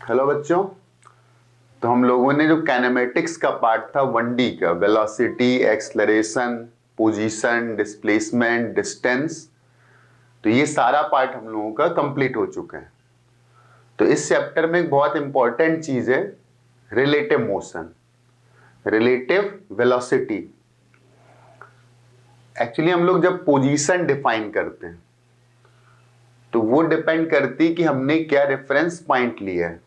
Hello बच्चों। तो हम लोगों ने जो कैनेमेटिक्स का पार्ट था 1D का, velocity, acceleration, position, displacement, distance, तो ये सारा पार्ट हम लोगों का कंप्लीट हो चुका है। तो इस चैप्टर में एक बहुत इंपॉर्टेंट चीज है relative motion, relative velocity. Actually हम लोग जब पोजीशन डिफाइन करते हैं तो वो डिपेंड करती कि हमने क्या रेफरेंस पॉइंट लिया है,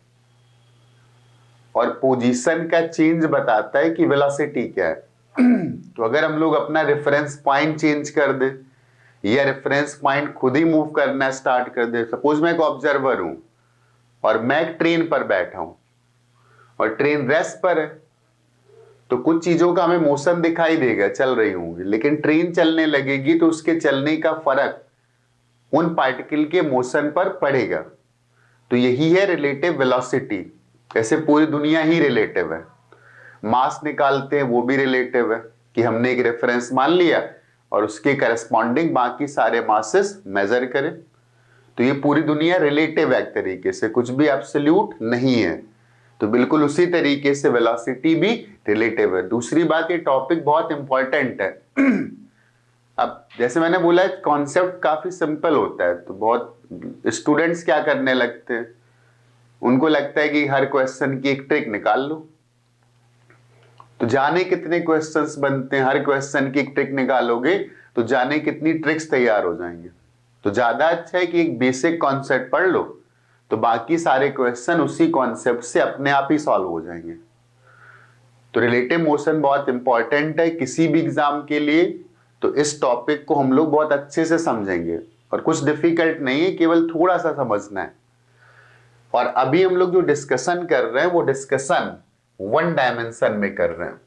और पोजीशन का चेंज बताता है कि वेलोसिटी क्या है। तो अगर हम लोग अपना रेफरेंस पॉइंट चेंज कर दे या रेफरेंस पॉइंट खुद ही मूव करना स्टार्ट कर दे, सपोज मैं एक ऑब्जर्वर हूं और मैं एक ट्रेन पर बैठा हूं और ट्रेन रेस्ट पर है, तो कुछ चीजों का हमें मोशन दिखाई देगा, चल रही होंगी, लेकिन ट्रेन चलने लगेगी तो उसके चलने का फर्क उन पार्टिकल के मोशन पर पड़ेगा। तो यही है रिलेटिव वेलोसिटी। ऐसे पूरी दुनिया ही रिलेटिव है। मास निकालते हैं वो भी रिलेटिव है कि हमने एक रेफरेंस मान लिया और उसके करस्पॉन्डिंग बाकी सारे मासेस मेजर करें। तो ये पूरी दुनिया रिलेटिव है, एक तरीके से कुछ भी एब्सोल्यूट नहीं है। तो बिल्कुल उसी तरीके से वेलोसिटी भी रिलेटिव है। दूसरी बात, ये टॉपिक बहुत इंपॉर्टेंट है। अब जैसे मैंने बोला कॉन्सेप्ट काफी सिंपल होता है, तो बहुत स्टूडेंट्स क्या करने लगते हैं, उनको लगता है कि हर क्वेश्चन की एक ट्रिक निकाल लो। तो जाने कितने क्वेश्चंस बनते हैं, हर क्वेश्चन की एक ट्रिक निकालोगे तो जाने कितनी ट्रिक्स तैयार हो जाएंगे। तो ज्यादा अच्छा है कि एक बेसिक कॉन्सेप्ट पढ़ लो, तो बाकी सारे क्वेश्चन उसी कॉन्सेप्ट से अपने आप ही सॉल्व हो जाएंगे। तो रिलेटिव मोशन बहुत इंपॉर्टेंट है किसी भी एग्जाम के लिए। तो इस टॉपिक को हम लोग बहुत अच्छे से समझेंगे और कुछ डिफिकल्ट नहीं है, केवल थोड़ा सा समझना है। और अभी हम लोग जो डिस्कशन कर रहे हैं वो डिस्कशन 1 डायमेंशन में कर रहे हैं।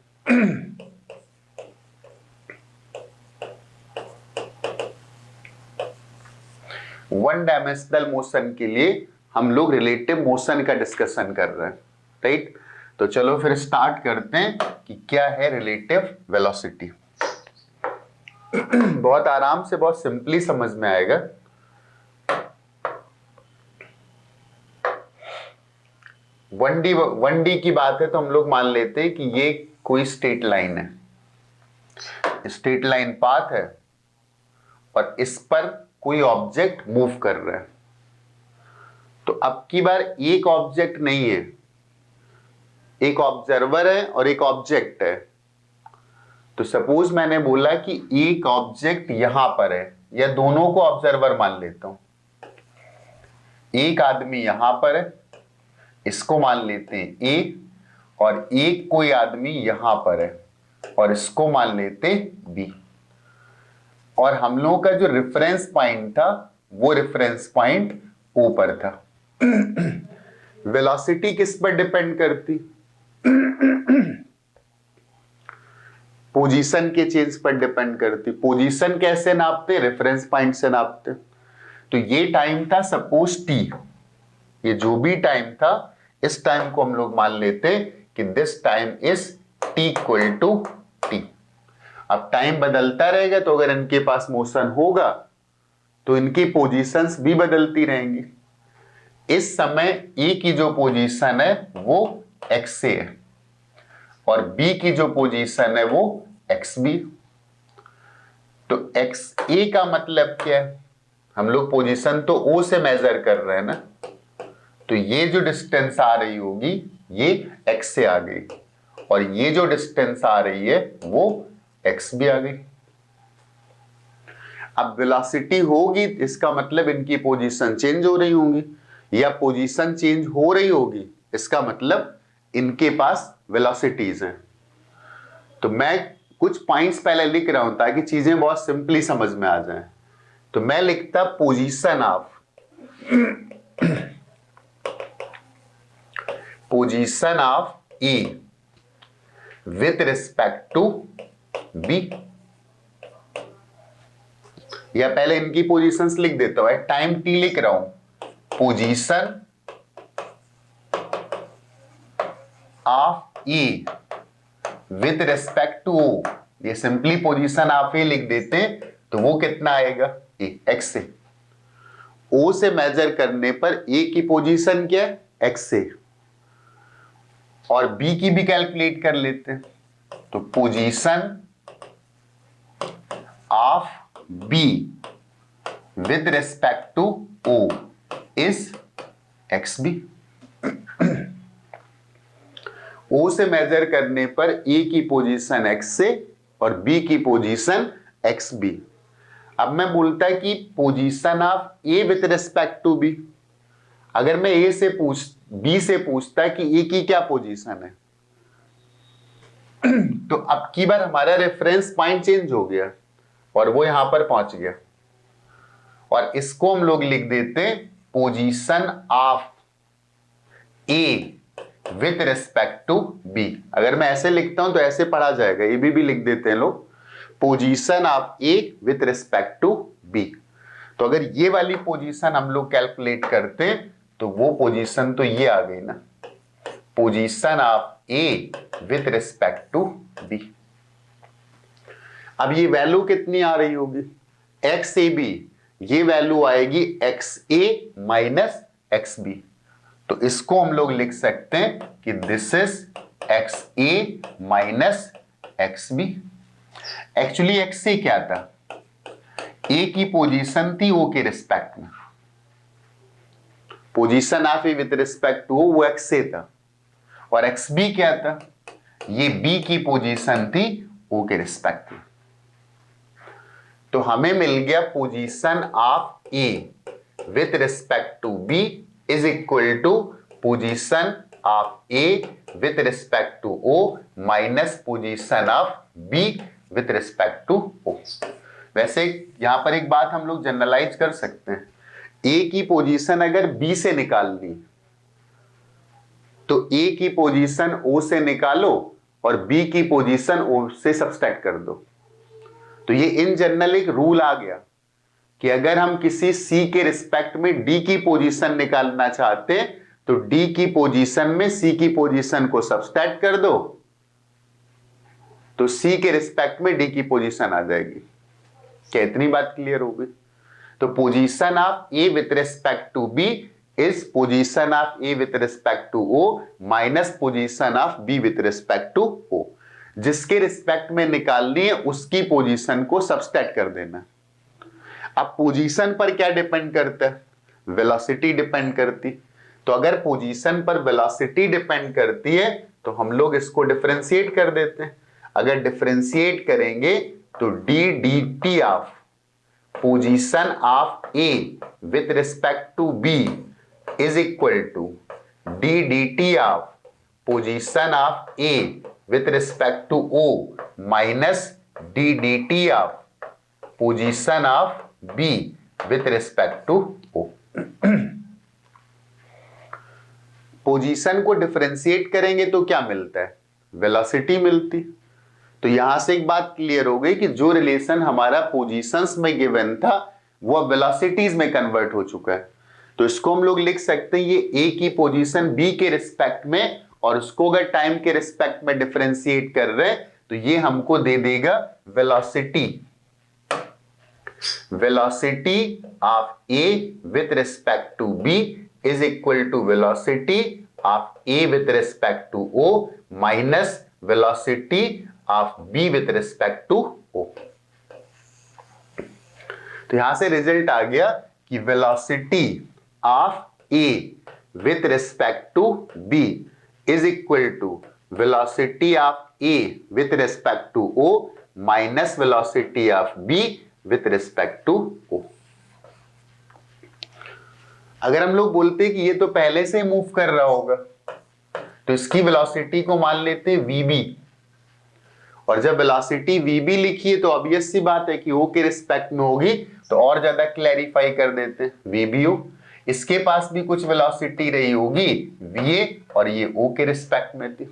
वन डायमेंशनल मोशन के लिए हम लोग रिलेटिव मोशन का डिस्कशन कर रहे हैं, राइट। तो चलो फिर स्टार्ट करते हैं कि क्या है रिलेटिव वेलोसिटी। बहुत आराम से, बहुत सिंपली समझ में आएगा। वन डी की बात है तो हम लोग मान लेते हैं कि ये कोई स्ट्रेट लाइन है, स्ट्रेट लाइन पाथ है और इस पर कोई ऑब्जेक्ट मूव कर रहा है। तो अब की बार एक ऑब्जेक्ट नहीं है, एक ऑब्जर्वर है और एक ऑब्जेक्ट है। तो सपोज मैंने बोला कि एक ऑब्जेक्ट यहां पर है, या दोनों को ऑब्जर्वर मान लेता हूं। एक आदमी यहां पर है, इसको मान लेते हैं ए, और एक कोई आदमी यहां पर है और इसको मान लेते हैं बी। और हम लोगों का जो रेफरेंस पॉइंट था वो रेफरेंस पॉइंट ओ पर था। वेलोसिटी किस पर डिपेंड करती? पोजीशन के चेंज पर डिपेंड करती। पोजीशन कैसे नापते? रेफरेंस पॉइंट से नापते। तो ये टाइम था सपोज टी, ये जो भी टाइम था इस टाइम को हम लोग मान लेते कि this time is T equal to T. अब टाइम बदलता रहेगा तो अगर इनके पास मोशन होगा तो इनकी पोजीशंस भी बदलती रहेंगी। इस समय ए की जो पोजीशन है वो एक्स ए है और बी की जो पोजीशन है वो एक्स बी। तो एक्स ए का मतलब क्या है? हम लोग पोजीशन तो ओ से मेजर कर रहे हैं ना, तो ये जो डिस्टेंस आ रही होगी ये एक्स से आ गई और ये जो डिस्टेंस आ रही है वो एक्स भी आ गई। अब वेलोसिटी होगी इसका मतलब इनकी पोजीशन चेंज हो रही होंगी, या पोजीशन चेंज हो रही होगी इसका मतलब इनके पास वेलोसिटीज हैं। तो मैं कुछ पॉइंट्स पहले लिख रहा हूं ताकि चीजें बहुत सिंपली समझ में आ जाएं। तो मैं लिखता position of A with respect to B, या पहले इनकी पोजीशंस लिख देता हूं, टाइम टी लिख रहा हूं, position of A with respect to O. ये सिंपली पोजीशन ऑफ ए लिख देते हैं तो वो कितना आएगा? ए, एक्स से। ओ से मेजर करने पर ए की पोजीशन क्या है? एक्स ए, और बी की भी कैलकुलेट कर लेते हैं। तो position of B with respect to O is X B. O से मेजर करने पर ए की पोजीशन एक्स ए और बी की पोजीशन एक्स बी। अब मैं बोलता है कि position of A with respect to B, अगर मैं ए से बी से पूछता कि ए की क्या पोजीशन है, तो अब की बार हमारा रेफरेंस पॉइंट चेंज हो गया और वो यहां पर पहुंच गया, और इसको हम लोग लिख देते position of A with respect to B. अगर मैं ऐसे लिखता हूं तो ऐसे पढ़ा जाएगा, ए भी लिख देते हैं लोग, position of A with respect to B. तो अगर ये वाली पोजीशन हम लोग कैलकुलेट करते तो वो पोजीशन तो ये आ गई ना, position of A with respect to B. अब ये वैल्यू कितनी आ रही होगी, एक्स ए बी, ये वैल्यू आएगी X A minus X B. तो इसको हम लोग लिख सकते हैं कि this is X A minus X B. Actually X A क्या था, ए की पोजीशन थी ओ के रिस्पेक्ट में, position of A with respect to वो एक्स ए था, और एक्स बी क्या था, ये बी की पोजीशन थी ओ के रिस्पेक्ट में। तो हमें मिल गया position of A with respect to B is equal to position of A with respect to O minus position of B with respect to O. वैसे यहां पर एक बात हम लोग जनरलाइज कर सकते हैं, ए की पोजीशन अगर बी से निकालनी तो ए की पोजीशन ओ से निकालो और बी की पोजीशन ओ से सब्सट्रैक्ट कर दो। तो ये इन जनरल एक रूल आ गया कि अगर हम किसी सी के रिस्पेक्ट में डी की पोजीशन निकालना चाहते हैं तो डी की पोजीशन में सी की पोजीशन को सब्सट्रैक्ट कर दो, तो सी के रिस्पेक्ट में डी की पोजीशन आ जाएगी। क्या इतनी बात क्लियर होगी? तो position of A with respect to B is position of A with respect to O minus position of B with respect to O. जिसके रिस्पेक्ट में निकालनी है उसकी पोजीशन को सब्सट्रैक्ट कर देना। अब पोजीशन पर क्या डिपेंड करता है, वेलोसिटी डिपेंड करती। तो अगर पोजीशन पर वेलोसिटी डिपेंड करती है तो हम लोग इसको डिफरेंशिएट कर देते हैं। अगर डिफरेंशिएट करेंगे तो D D T of position of A with respect to B is equal to D D T of position of A with respect to O minus D D T of position of B with respect to O. Position को differentiate करेंगे तो क्या मिलता है, velocity मिलती। तो यहां से एक बात क्लियर हो गई कि जो रिलेशन हमारा पोजीशंस में गिवन था वो अब वेलोसिटीज में कन्वर्ट हो चुका है। तो इसको हम लोग लिख सकते हैं, ये ए की पोजीशन बी के रिस्पेक्ट में और उसको अगर टाइम के रिस्पेक्ट में डिफरेंशिएट कर रहे हैं तो ये हमको दे देगा velocity, velocity of A with respect to B is equal to velocity of A with respect to O minus velocity of B with respect to O. तो यहां से रिजल्ट आ गया कि velocity of A with respect to B is equal to velocity of A with respect to O minus velocity of B with respect to O. अगर हम लोग बोलते हैं कि ये तो पहले से मूव कर रहा होगा तो इसकी वेलोसिटी को मान लेते हैं वीबी, और जब वेलोसिटी वीबी लिखी है तो ऑब्वियस सी बात है कि ओ के रिस्पेक्ट में होगी, तो और ज्यादा क्लैरिफाई कर देते हैं वीबीओ। इसके पास भी कुछ वेलोसिटी रही होगी वीए और ये ओ के रिस्पेक्ट में थी।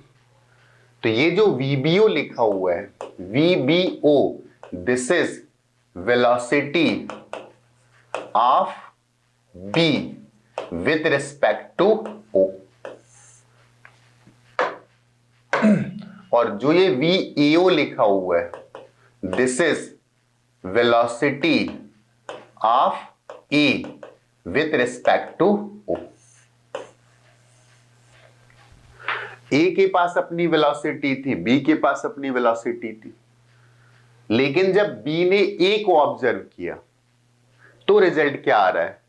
तो ये जो वीबीओ लिखा हुआ है VBO, this is velocity of B with respect to O, और जो ये वीएओ लिखा हुआ है this is velocity of A with respect to O. A के पास अपनी वेलोसिटी थी, बी के पास अपनी वेलोसिटी थी, लेकिन जब बी ने ए को ऑब्जर्व किया तो रिजल्ट क्या आ रहा है,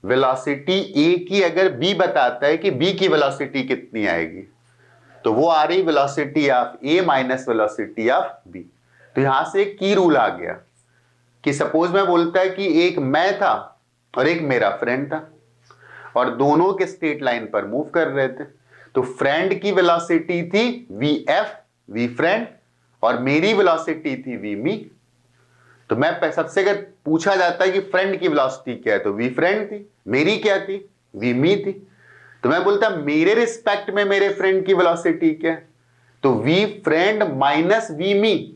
वेलोसिटी ए की अगर बी बताता है कि बी की वेलोसिटी कितनी आएगी, तो वो आ रही velocity of A minus velocity of B. तो यहां से एक की रूल आ गया कि सपोज मैं बोलता है कि एक मैं था और एक मेरा फ्रेंड था और दोनों के स्ट्रेट लाइन पर मूव कर रहे थे, तो फ्रेंड की वेलोसिटी थी वी एफ, वी फ्रेंड, और मेरी वेलोसिटी थी वी मी। तो मैं सबसे अगर पूछा जाता है कि फ्रेंड की वेलोसिटी क्या है, तो वी फ्रेंड थी, मेरी क्या थी, वी मी थी। तो मैं बोलता मेरे रिस्पेक्ट में मेरे फ्रेंड की वेलोसिटी क्या है, तो वी फ्रेंड माइनस वी मी।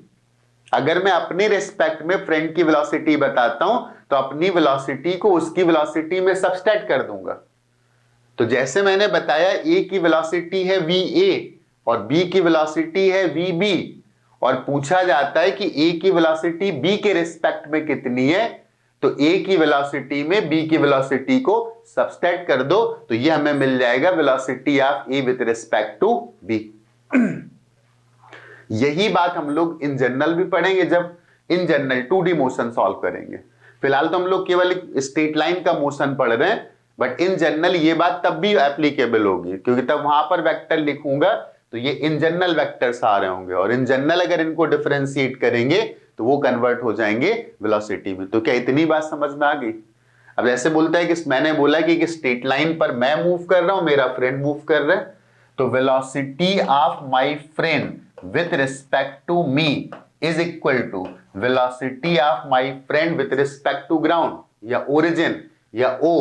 अगर मैं अपने रिस्पेक्ट में फ्रेंड की वेलोसिटी बताता हूं तो अपनी वेलोसिटी को उसकी वेलोसिटी में सबस्ट्रैक्ट कर दूंगा। तो जैसे मैंने बताया ए की वेलोसिटी है वी ए और बी की वेलोसिटी है वी बी, और पूछा जाता है कि ए की वेलोसिटी बी के रिस्पेक्ट में कितनी है, तो ए की वेलोसिटी में बी की वेलोसिटी को सबस्ट्रैक्ट कर दो, तो ये हमें मिल जाएगा velocity of A with respect to B. यही बात हम लोग इन जनरल भी पढ़ेंगे जब in general 2D motion solve करेंगे। फिलहाल तो हम लोग केवल स्ट्रेट लाइन का मोशन पढ़ रहे हैं, बट इन जनरल ये बात तब भी एप्लीकेबल होगी क्योंकि तब वहां पर वेक्टर लिखूंगा तो ये इन जनरल वेक्टर्स आ रहे होंगे, और इन जनरल अगर इनको डिफरेंशिएट करेंगे तो वो कन्वर्ट हो जाएंगे वेलोसिटी में। तो क्या इतनी बात समझ में आ गई? अब ऐसे बोलता है कि मैंने बोला कि स्ट्रेट लाइन पर मैं मूव कर रहा हूं, मेरा फ्रेंड मूव कर रहा है, तो velocity of my friend with respect to me is equal to velocity of my friend with respect to ground या ओरिजिन या ओ,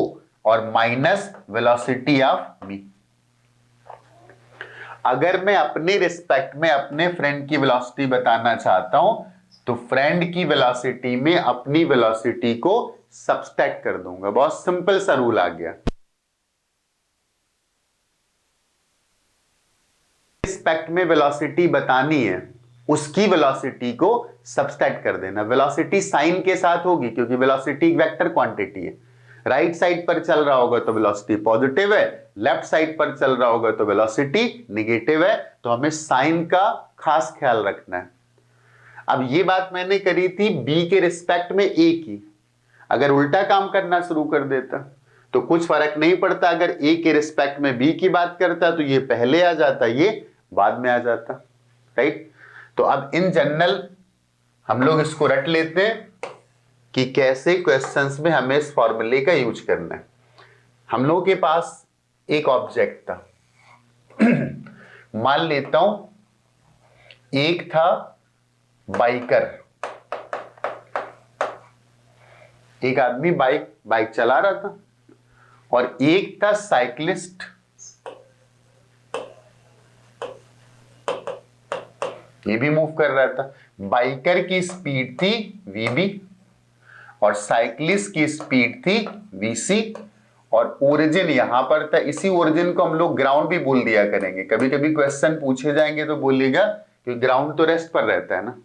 और माइनस वेलोसिटी ऑफ मी। अगर मैं अपने रिस्पेक्ट में अपने फ्रेंड की वेलोसिटी बताना चाहता हूं तो फ्रेंड की वेलोसिटी में अपनी वेलोसिटी को सबस्ट्रैक्ट कर दूंगा। बहुत सिंपल सा रूल आ गया। रिस्पेक्ट में वेलोसिटी बतानी है, उसकी वेलोसिटी को सबस्ट्रैक्ट कर देना। वेलोसिटी साइन के साथ होगी क्योंकि वेलोसिटी एक वेक्टर क्वांटिटी है। राइट साइड पर चल रहा होगा तो वेलोसिटी पॉजिटिव है, लेफ्ट साइड पर चल रहा होगा तो वेलोसिटी नेगेटिव है। तो हमें साइन का खास ख्याल रखना है। अब ये बात मैंने करी थी बी के रिस्पेक्ट में ए की, अगर उल्टा काम करना शुरू कर देता तो कुछ फर्क नहीं पड़ता। अगर ए के रिस्पेक्ट में बी की बात करता तो ये पहले आ जाता, ये बाद में आ जाता, राइट। तो अब इन जनरल हम लोग इसको रट लेते हैं कि कैसे क्वेश्चंस में हमें इस फॉर्मूले का यूज करना है। हम लोगों के पास एक ऑब्जेक्ट था मान लेता हूं एक था बाइकर, एक आदमी बाइक चला रहा था, और एक था साइकिलिस्ट, ये भी मूव कर रहा था। बाइकर की स्पीड थी वीबी और साइकिलिस्ट की स्पीड थी वीसी, और ओरिजिन यहां पर था। इसी ओरिजिन को हम लोग ग्राउंड भी बोल दिया करेंगे। कभी कभी क्वेश्चन पूछे जाएंगे तो बोलिएगा कि ग्राउंड तो रेस्ट पर रहता है ना,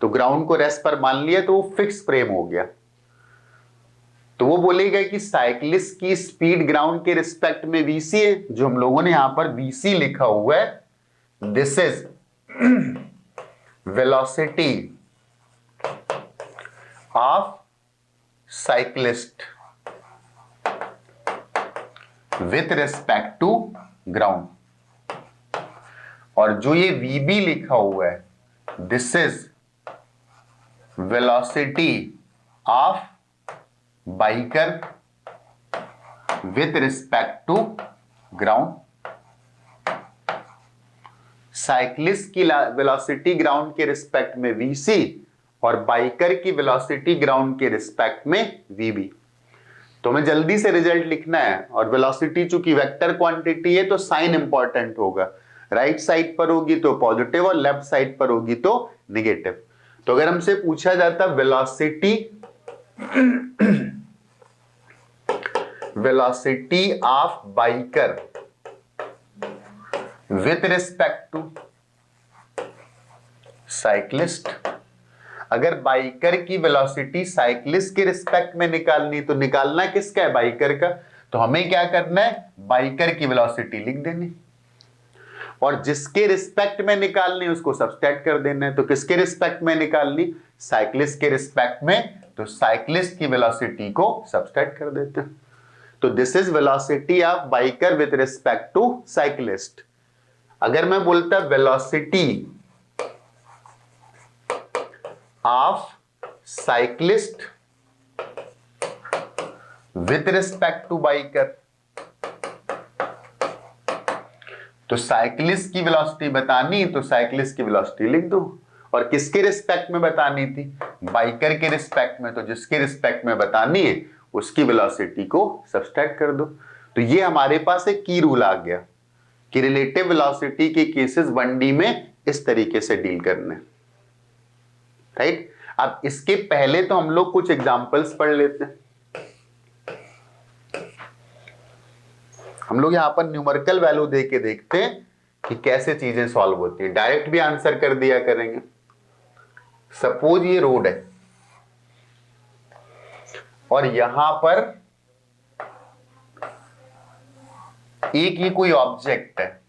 तो ग्राउंड को रेस्ट पर मान लिया तो वो फिक्स फ्रेम हो गया। तो वो बोलेगा कि साइकिलिस्ट की स्पीड ग्राउंड के रिस्पेक्ट में वीसी है, जो हम लोगों ने यहां पर वीसी लिखा हुआ है। This is velocity of cyclist with respect to ground, और जो ये वीबी लिखा हुआ है this is velocity of biker with respect to ground. Cyclist की वेलोसिटी ग्राउंड के रिस्पेक्ट में वीसी और बाइकर की वेलोसिटी ग्राउंड के रिस्पेक्ट में वीबी। तो हमें जल्दी से रिजल्ट लिखना है, और वेलोसिटी चूंकि वेक्टर क्वांटिटी है तो साइन इंपॉर्टेंट होगा। राइट साइड पर होगी तो पॉजिटिव और लेफ्ट साइड पर होगी तो नेगेटिव। तो अगर हमसे पूछा जाता velocity of biker with respect to cyclist, अगर बाइकर की वेलोसिटी साइकिलिस्ट के रिस्पेक्ट में निकालनी तो निकालना किसका है, बाइकर का। तो हमें क्या करना है, बाइकर की वेलोसिटी लिख देनी। और जिसके रिस्पेक्ट में निकालनी उसको सब्सट्रैक्ट कर देना है। तो किसके रिस्पेक्ट में निकालनी? साइक्लिस्ट के रिस्पेक्ट में, तो साइक्लिस्ट की वेलोसिटी को सब्सट्रैक्ट कर देते हैं। तो this is velocity of biker with respect to cyclist. अगर मैं बोलता velocity of cyclist with respect to biker, तो साइक्लिस्ट की वेलोसिटी बतानी तो साइक्लिस्ट की वेलोसिटी लिख दो, और किसके रिस्पेक्ट में बतानी थी? बाइकर के रिस्पेक्ट में, तो जिसके रिस्पेक्ट में बतानी है उसकी वेलोसिटी को सब्सट्रैक्ट कर दो। तो ये हमारे पास एक की रूल आ गया कि रिलेटिव वेलोसिटी के केसेस 1D में इस तरीके से डील करने, राइट। अब इसके पहले तो हम लोग कुछ एग्जांपल्स पढ़ लेते हैं। हम लोग यहां पर न्यूमेरिकल वैल्यू दे के देखते हैं कि कैसे चीजें सॉल्व होती है। डायरेक्ट भी आंसर कर दिया करेंगे। सपोज ये रोड है और यहां पर एक ही कोई ऑब्जेक्ट है,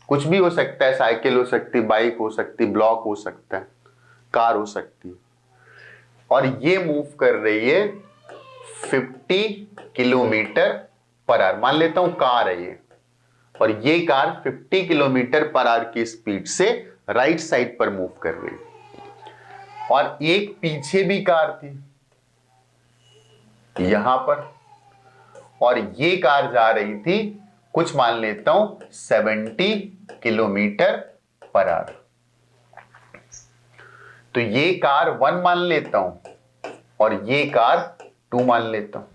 कुछ भी हो सकता है, साइकिल हो सकती, बाइक हो सकती, ब्लॉक हो सकता है, कार हो सकती है, और ये मूव कर रही है 50 किलोमीटर पर आवर। मान लेता हूं कार है ये, और ये कार 50 किलोमीटर पर आवर की स्पीड से राइट साइड पर मूव कर रही है, और एक पीछे भी कार थी यहां पर, और ये कार जा रही थी कुछ मान लेता हूं 70 किलोमीटर पर आवर। तो ये कार 1 मान लेता हूं और ये कार 2 मान लेता हूं।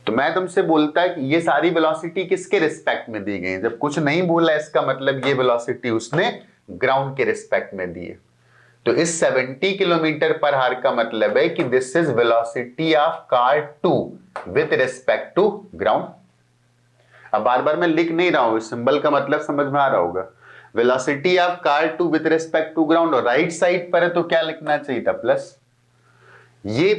तो मैं तुमसे बोलता है कि ये सारी वेलोसिटी किसके रिस्पेक्ट में दी गई? जब कुछ नहीं बोला इसका मतलब ये वेलोसिटी उसने ग्राउंड के रिस्पेक्ट में दी है। तो इस 70 किलोमीटर पर आवर का मतलब है कि this is velocity of car 2 with respect to ground. अब बार बार मैं लिख नहीं रहा हूं, सिंबल का मतलब समझ में आ रहा होगा। Velocity of car 2 with respect to ground, और राइट साइड पर है तो क्या लिखना चाहिए था? प्लस। ये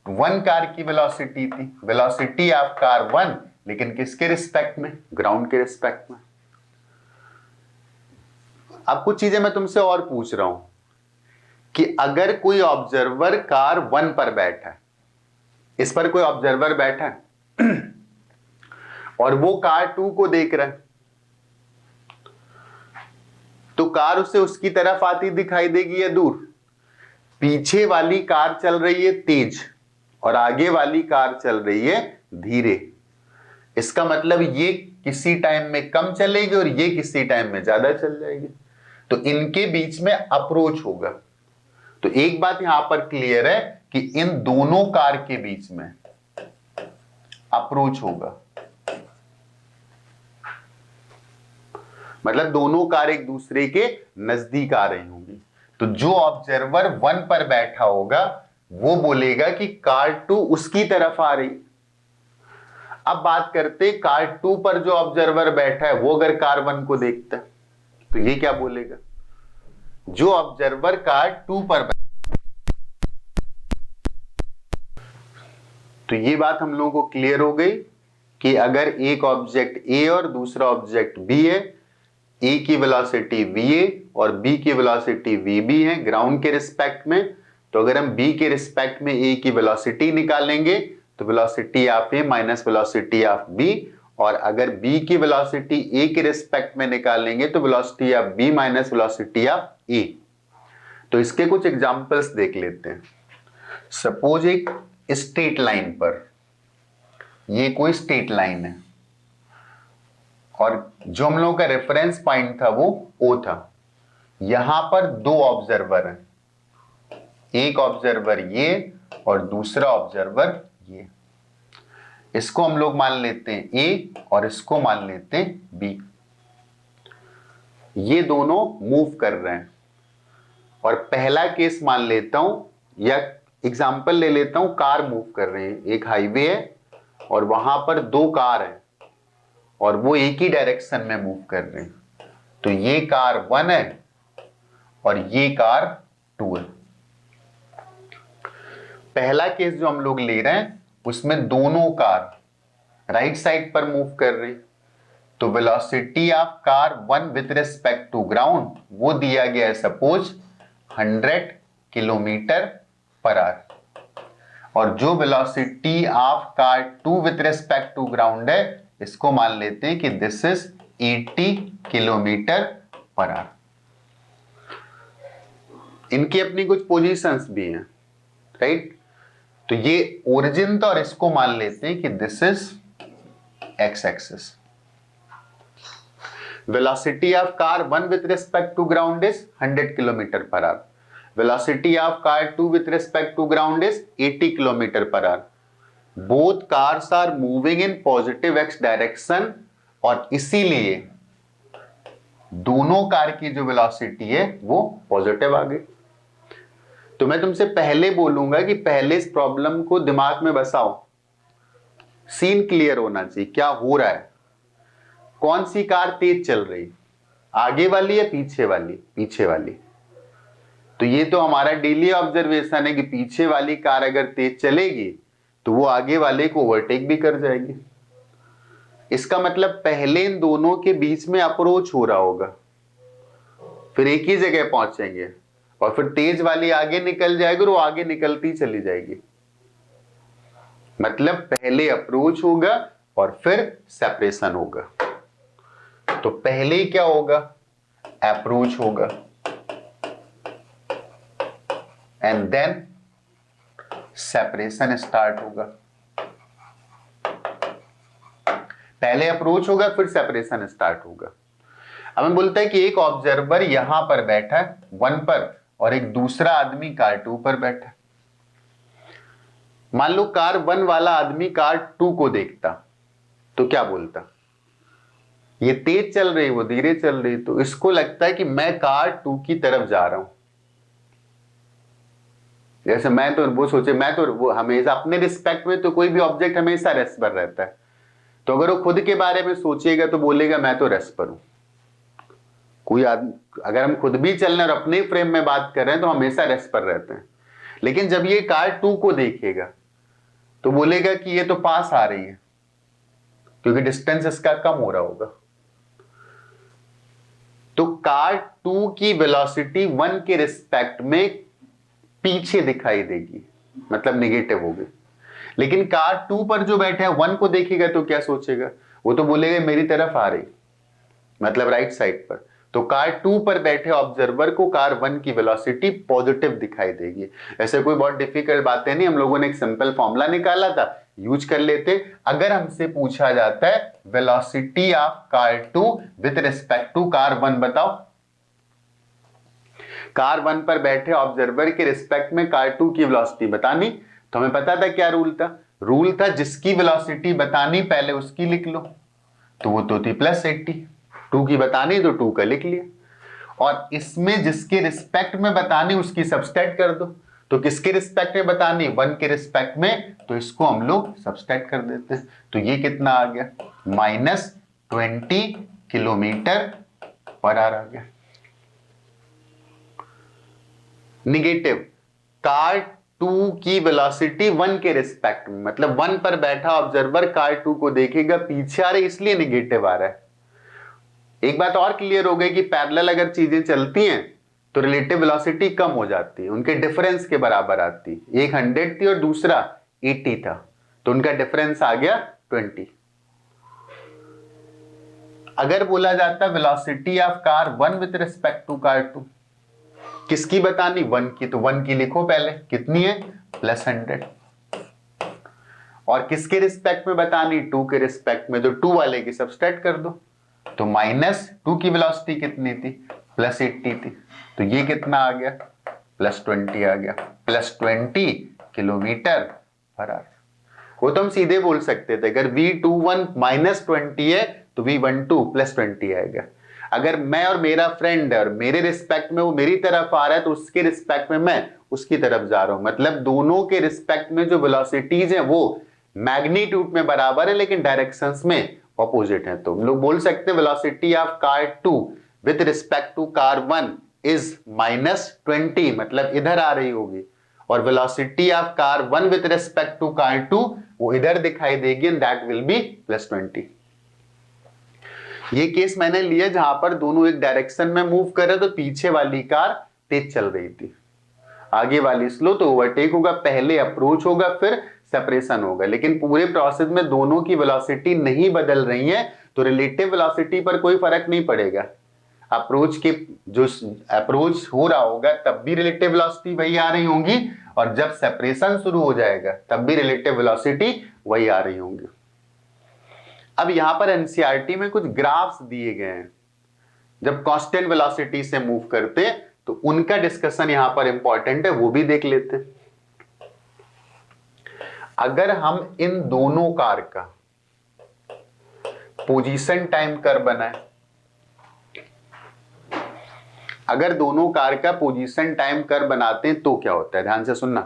1 कार की वेलोसिटी थी, वेलोसिटी ऑफ कार 1, लेकिन किसके रिस्पेक्ट में? ग्राउंड के रिस्पेक्ट में। अब कुछ चीजें मैं तुमसे और पूछ रहा हूं कि अगर कोई ऑब्जर्वर कार 1 पर बैठा है, इस पर कोई ऑब्जर्वर बैठा है और वो कार 2 को देख रहा है, तो कार उसे उसकी तरफ आती दिखाई देगी या दूर? पीछे वाली कार चल रही है तेज और आगे वाली कार चल रही है धीरे। इसका मतलब ये किसी टाइम में कम चलेगी और ये किसी टाइम में ज्यादा चल जाएगी, तो इनके बीच में अप्रोच होगा। तो एक बात यहां पर क्लियर है कि इन दोनों कार के बीच में अप्रोच होगा, मतलब दोनों कार एक दूसरे के नजदीक आ रही होंगी। तो जो ऑब्जर्वर 1 पर बैठा होगा वो बोलेगा कि कार 2 उसकी तरफ आ रही। अब बात करते कार 2 पर जो ऑब्जर्वर बैठा है वो अगर कार 1 को देखता है तो ये क्या बोलेगा? जो ऑब्जर्वर कार 2 पर, तो ये बात हम लोगों को क्लियर हो गई कि अगर एक ऑब्जेक्ट ए और दूसरा ऑब्जेक्ट बी है, ए की वेलोसिटी va और बी की वेलोसिटी vb है ग्राउंड के रिस्पेक्ट में, तो अगर हम बी के रिस्पेक्ट में ए की वेलोसिटी निकालेंगे तो velocity of A minus velocity of B, और अगर बी की वेलोसिटी ए के रिस्पेक्ट में निकालेंगे तो velocity of B minus velocity of A. तो इसके कुछ एग्जांपल्स देख लेते हैं। सपोज एक स्ट्रेट लाइन पर, ये कोई स्ट्रेट लाइन है और जो हम लोगों का रेफरेंस पॉइंट था वो O था। यहां पर 2 ऑब्जर्वर हैं, एक ऑब्जर्वर ये और दूसरा ऑब्जर्वर ये। इसको हम लोग मान लेते हैं A और इसको मान लेते हैं B। ये दोनों मूव कर रहे हैं, और पहला केस मान लेता हूं या एग्जाम्पल ले लेता हूं, कार मूव कर रहे हैं, एक हाईवे है और वहां पर 2 कार हैं और वो एक ही डायरेक्शन में मूव कर रहे हैं। तो ये कार 1 है और ये कार 2 है। पहला केस जो हम लोग ले रहे हैं उसमें दोनों कार राइट साइड पर मूव कर रहे हैं, तो velocity of car 1 with respect to ground वो दिया गया है सपोज 100 किलोमीटर पर आवर, और जो velocity of car 2 with respect to ground है इसको मान लेते हैं कि this is 80 kilometre per hour. इनकी अपनी कुछ पोजीशंस भी हैं, राइट? तो ये ओरिजिन था और इसको मान लेते हैं कि this is X axis. Velocity of car 1 with respect to ground is 100 kilometre per hour, velocity of car 2 with respect to ground is 80 kilometre per hour. Both cars are moving in positive X direction, और इसीलिए दोनों car की जो velocity है वो positive आ गई। तो मैं तुमसे पहले बोलूंगा कि पहले इस प्रॉब्लम को दिमाग में बसाओ, सीन क्लियर होना चाहिए क्या हो रहा है। कौन सी कार तेज चल रही, आगे वाली या पीछे वाली? पीछे वाली। तो ये तो हमारा डेली ऑब्जर्वेशन है कि पीछे वाली कार अगर तेज चलेगी तो वो आगे वाले को ओवरटेक भी कर जाएगी। इसका मतलब पहले इन दोनों के बीच में अप्रोच हो रहा होगा, फिर एक ही जगह पहुंचेंगे और फिर तेज वाली आगे निकल जाएगी और वो आगे निकलती चली जाएगी। मतलब पहले अप्रोच होगा और फिर सेपरेशन होगा। तो पहले क्या होगा? अप्रोच होगा एंड देन सेपरेशन स्टार्ट होगा। पहले अप्रोच होगा फिर सेपरेशन स्टार्ट होगा। अब हम बोलते हैं कि एक ऑब्जर्वर यहां पर बैठा है 1 पर और एक दूसरा आदमी कार 2 पर बैठा है। मान लो कार 1 वाला आदमी कार 2 को देखता तो क्या बोलता? ये तेज चल रही वो धीरे चल रही, तो इसको लगता है कि मैं कार 2 की तरफ जा रहा हूं। जैसे मैं तो वो सोचे, मैं तो वो हमेशा अपने रिस्पेक्ट में तो कोई भी ऑब्जेक्ट हमेशा रेस्ट पर रहता है, तो अगर वो खुद के बारे में सोचेगा तो बोलेगा मैं तो रेस्ट पर हूं। कोई आदमी अगर हम खुद भी चल रहे हैं और अपने फ्रेम में बात कर रहे हैं तो हमेशा रेस्ट पर रहते हैं, लेकिन जब ये कार 2 को देखेगा तो बोलेगा कि ये तो पास आ रही है, क्योंकि डिस्टेंस इसका कम हो रहा होगा। तो कार 2 की वेलोसिटी 1 के रिस्पेक्ट में पीछे दिखाई देगी, मतलब निगेटिव होगी। लेकिन कार 2 पर जो बैठे हैं 1 को देखेगा तो क्या सोचेगा? वो तो बोलेगा मेरी तरफ आ रही, मतलब राइट साइड पर। तो कार 2 पर बैठे ऑब्जर्वर को कार 1 की वेलोसिटी पॉजिटिव दिखाई देगी। ऐसे कोई बहुत डिफिकल्ट बातें नहीं, हम लोगों ने एक सिंपल फॉर्मूला निकाला था, यूज कर लेते। अगर हमसे पूछा जाता है velocity of car 2 with respect to car 1 बताओ, कार 1 पर बैठे ऑब्जर्वर के रिस्पेक्ट में कार 2 की वेलोसिटी बतानी, तो हमें पता था क्या रूल था? रूल था जिसकी वेलोसिटी बतानी पहले उसकी लिख लो, तो वो तो थी +80। 2 की बतानी तो 2 का लिख लिया, और इसमें जिसके रिस्पेक्ट में बतानी उसकी सबस्ट्रैक्ट कर दो। तो किसके रिस्पेक्ट में बतानी? 1 के रिस्पेक्ट में, तो इसको हम लोग सबस्ट्रैक्ट कर देते हैं। तो ये कितना आ गया? -20 किलोमीटर पर आवर आ गया। निगेटिव कार 2 की वेलोसिटी 1 के रिस्पेक्ट में, मतलब 1 पर बैठा ऑब्जर्वर कार 2 को देखेगा पीछे आ रहा है इसलिए निगेटिव आ रहा है। एक बात और क्लियर हो गई कि पैरेलल अगर चीजें चलती हैं तो रिलेटिव वेलोसिटी कम हो जाती है, उनके डिफरेंस के बराबर आती। एक 100 थी और दूसरा 80 था, तो उनका डिफरेंस आ गया 20। अगर बोला जाता velocity of car 1 with respect to car 2, किसकी बतानी? 1 की, तो 1 की लिखो पहले, कितनी है? +100। और किसके रिस्पेक्ट में बतानी? 2 के रिस्पेक्ट में, तो 2 वाले की सबट्रैक्ट कर दो। तो -2 की वेलोसिटी कितनी थी? +80 थी, तो ये कितना आ गया? +20 आ गया। +20 किलोमीटर पर आवर। वो तो हम सीधे बोल सकते थे, अगर V21 -20 है तो V12 +20 आएगा। अगर मैं और मेरा फ्रेंड है और मेरे रिस्पेक्ट में वो मेरी तरफ आ रहा है तो उसके रिस्पेक्ट में मैं उसकी तरफ जा रहा हूं, मतलब दोनों के रिस्पेक्ट में जो वेलोसिटीज हैं वो मैग्नीट्यूड में बराबर है लेकिन डायरेक्शंस में ऑपोजिट है। तो हम लोग बोल सकते हैं velocity of car 2 with respect to car 1 is -20, मतलब इधर आ रही होगी, और velocity of car 1 with respect to car 2 वो इधर दिखाई देगी, एंड दैट विल बी +20। ये केस मैंने लिया जहां पर दोनों एक डायरेक्शन में मूव कर रहे, तो पीछे वाली कार तेज चल रही थी, आगे वाली स्लो, तो ओवरटेक होगा, पहले अप्रोच होगा फिर सेपरेशन होगा। लेकिन पूरे प्रोसेस में दोनों की वेलोसिटी नहीं बदल रही है, तो रिलेटिव वेलोसिटी पर कोई फर्क नहीं पड़ेगा। अप्रोच के जो अप्रोच हो रहा होगा तब भी रिलेटिव वेलोसिटी वही आ रही होंगी, और जब सेपरेशन शुरू हो जाएगा तब भी रिलेटिव वेलोसिटी वही आ रही होंगी। अब यहां पर एनसीईआरटी में कुछ ग्राफ्स दिए गए हैं, जब कांस्टेंट वेलोसिटी से मूव करते तो उनका डिस्कशन यहां पर इंपॉर्टेंट है, वो भी देख लेते हैं। अगर हम इन दोनों कार का पोजीशन टाइम कर्व बनाए, अगर दोनों कार का पोजीशन टाइम कर्व बनाते हैं तो क्या होता है, ध्यान से सुनना।